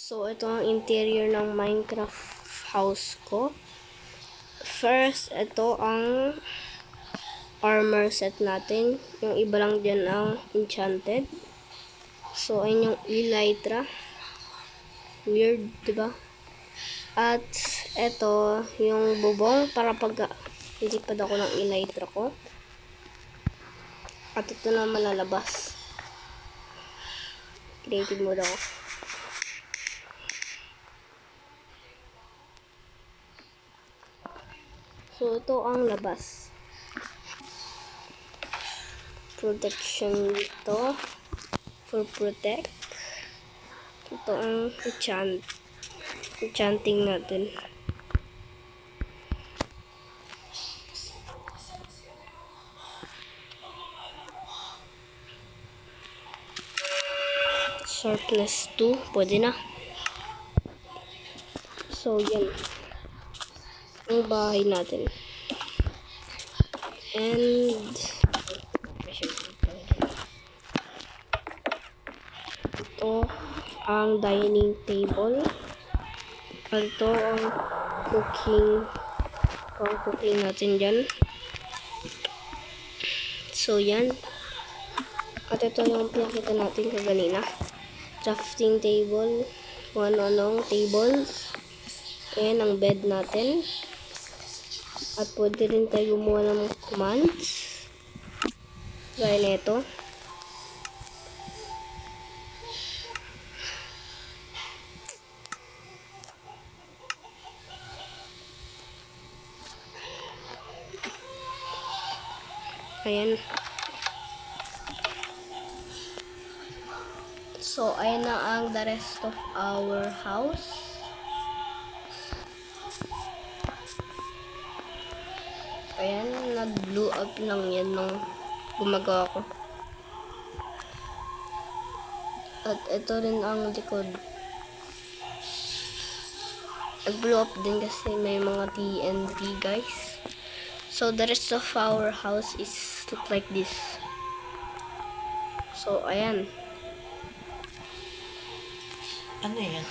So, ito ang interior ng Minecraft house ko. First, ito ang armor set natin. Yung iba lang dyan ang enchanted. So, ayun yung elytra. Weird, diba? At, ito, yung bubong para pag lilipad ako ng elytra ko. At ito na malalabas. Creative mode ako. So, ito ang labas. Protection dito. For protect. Ito ang enchanting natin. Sharpness 2. Pwede na. So, yan. Ang bahay natin. And ito ang dining table. At ito ang cooking natin dyan. So, yan. At ito yung pinakita natin kaganina. Crafting table. Kung ano-anong tables. Ayan ang bed natin. At pwede rin tayo gumawa ng commands. Gaya na ito. Ayan. So, ayan na ang the rest of our house. Ayan, nag-blow up lang yan nung gumagawa ko. At ito rin ang likod. Nag-blow up din kasi may mga TNT guys. So, the rest of our house is look like this. So, ayan. Ano yan?